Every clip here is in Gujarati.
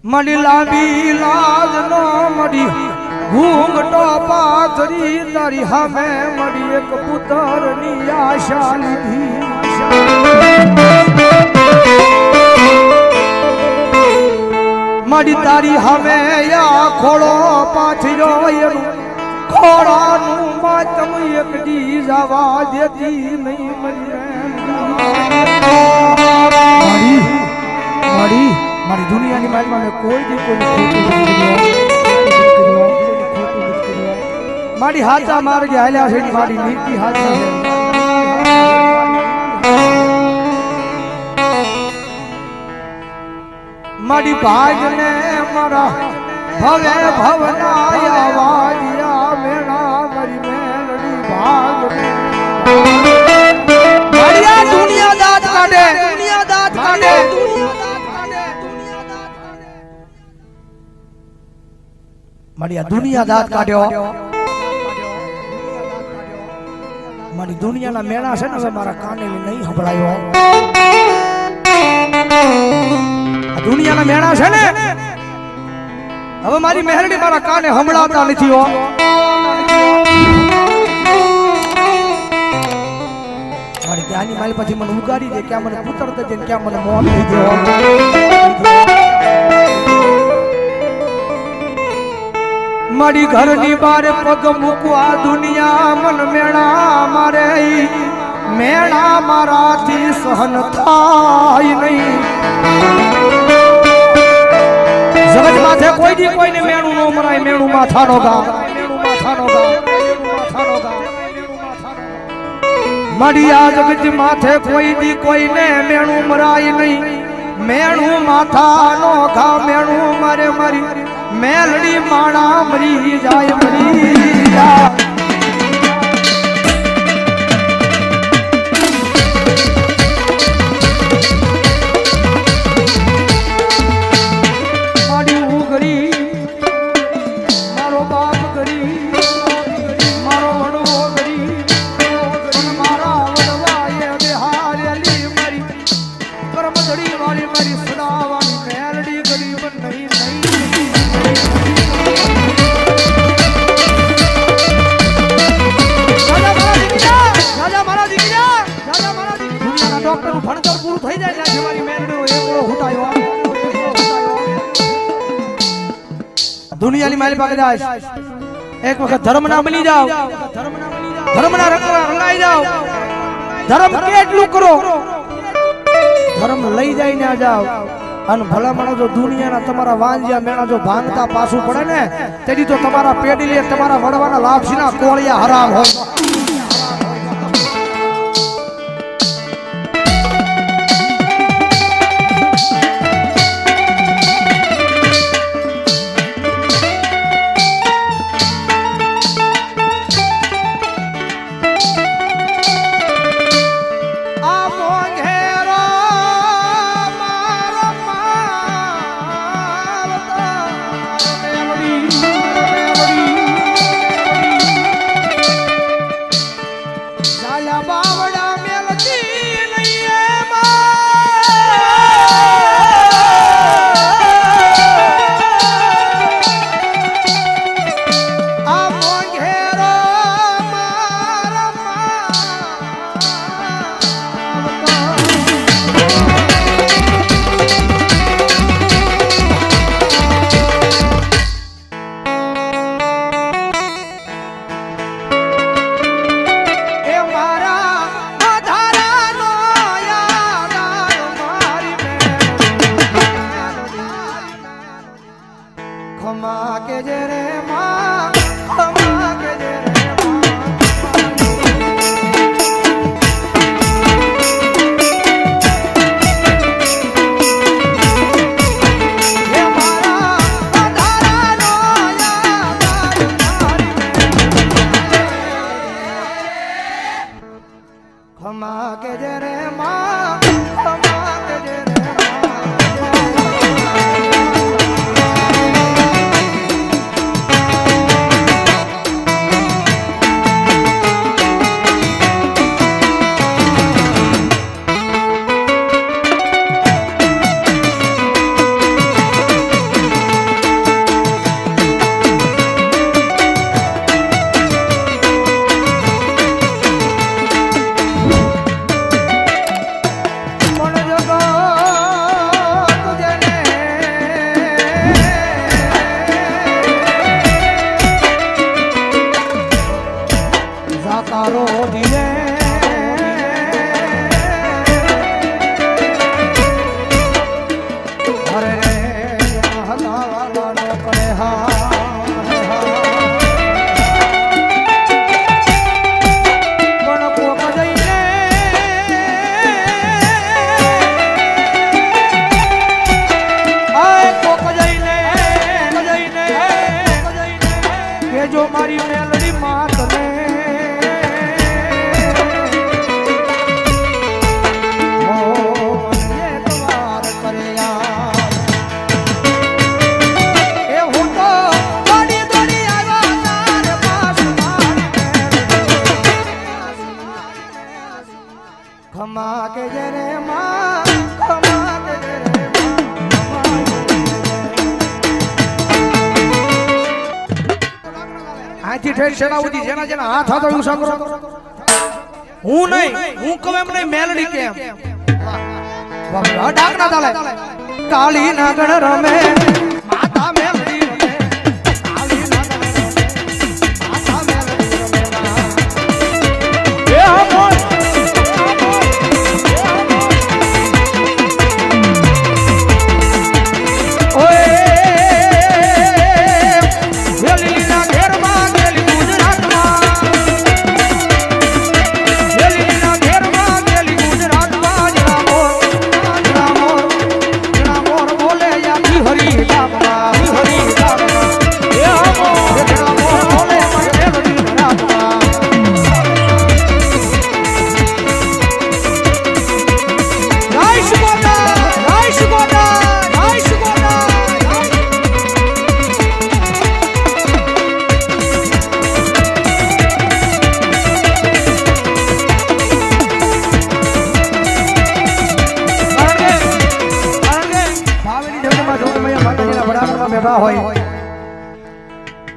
મડી લાંબી લાજ નો મડી ઘૂંઘટો પાથરી તારી સામે મડી એક પુત્ર ની આશા લીધી મડી તારી સામે યા ખોળો પાથર્યો એનું ખોળાનું માતમ એક દી જવા દેતી નહીં મડી મારી દુનિયાની માલમાં મેં કોઈ દી કોઈ મારી હાથા માર્ગે હાલ્યા છે મારી નીતિ હાથા છે મારી ભાગને મારા ભવે ભવના વાજિયા મેણા મારી મેલડી ભાગને મારી આ દુનિયા દાંત કાઢે દુનિયા દાંત કાઢે મારી આ દુનિયા દાંત કાઢ્યો મારી દુનિયાના મેળા છે ને હવે મારા કાને નહીં સંભળાયો આ દુનિયાના મેળા છે ને હવે મારી મહેરડી મારા કાને સંભળાતા નથી હો મારી ક્યાંની મારી પછી મને ઉગાડી દે ક્યાં મને પુત્ર દે ક્યાં મને મોત થઈ ગયો મારી ઘરની બારે પગ મૂકવા દુનિયા મન મેળા મારે મેળા મારાથી સહન થાય નહીં જગત માથે કોઈ દી કોઈને મેણું ન મરાય મેણું માથાનો ગા મારી આ જગત માથે કોઈ દી કોઈને મેણું મરાય નહીં મેણું માથાનો ઘા મેણું મારે મારી મેલડી માણા મરી જાય મરી જાય મારી ઉગરી મારો બાપ ગરી મારો વડવો ગરી મારા વડવાએ બિહારેલી મારી કર્મધડી વાળી મારી સદાવાળી મેલડી ગરીબ નહીં ભણતર પૂરું થઈ જાય છે મારી મેલડીનો એકલો હુટાયો દુનિયાની મારી પાસે જાય એક વખત ધર્મના બની જાવ ધર્મના રંગાઈ જાવ ધર્મ કેટલું કરો ધર્મ લઈ જાય ને જાવ અને ભલામણો જો દુનિયાના તમારા વાંજ્યા મેણા જો ભાંગતા પાછું પડે ને તેથી તો તમારા પેઢી લે તમારા વડવાના લાપસીના કોળિયા હરામ હોય મારી મેલડી માતને ખમા કે જરે માં ખમા કે જરે આથી ઠેર શેના ઉધી જેના જેના હાથ હાથ ઊંચા કરો હું નહીં હું કહું એમ નહીં મેલડી કેમ વાહ ડાક ના તાલે કાળી નાગણ રમે માતા મેલડી રમે કાળી નાગણ રમે માતા મેલડી રમે એ મોર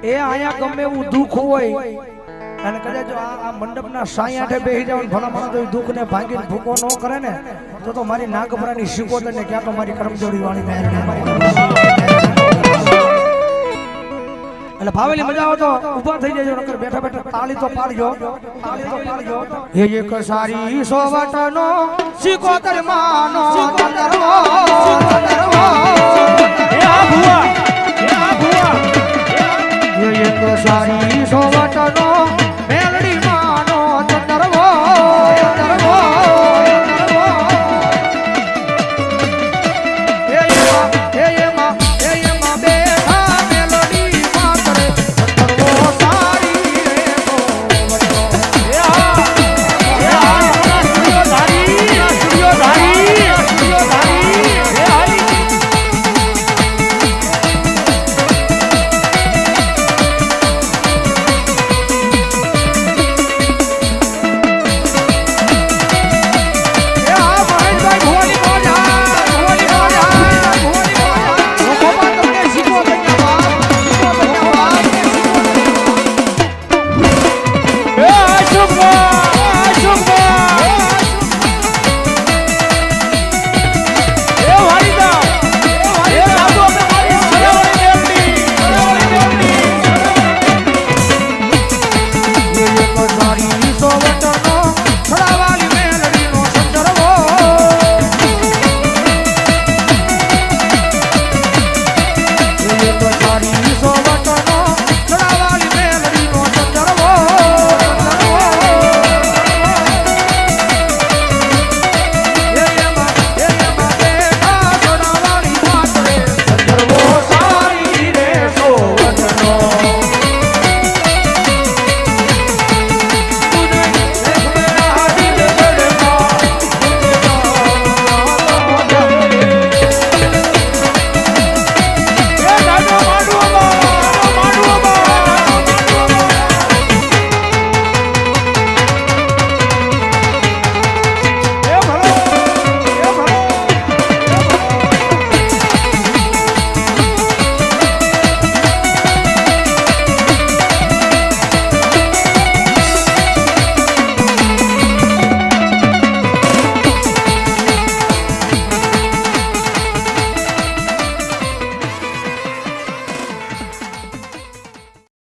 એ આયા ગમે એવું દુઃખ હોય અને કદાચ આ મંડપના સાયાઠે બેસી જાવ ભલા માણસ તો દુઃખ ને ભાંગીને ભૂકો ન કરે ને તો મારી નાગપરાની શિકોતર ને ક્યાં તો મારી કરમજોડી વાળી મેરડી મારી એટલે ભાવેલી મજા આવે તો ઊભા થઈ જજો નકર બેઠા બેઠા તાળી તો પાડજો હે એક સારી સોવટનો શિકોતર માનો ચંદરવો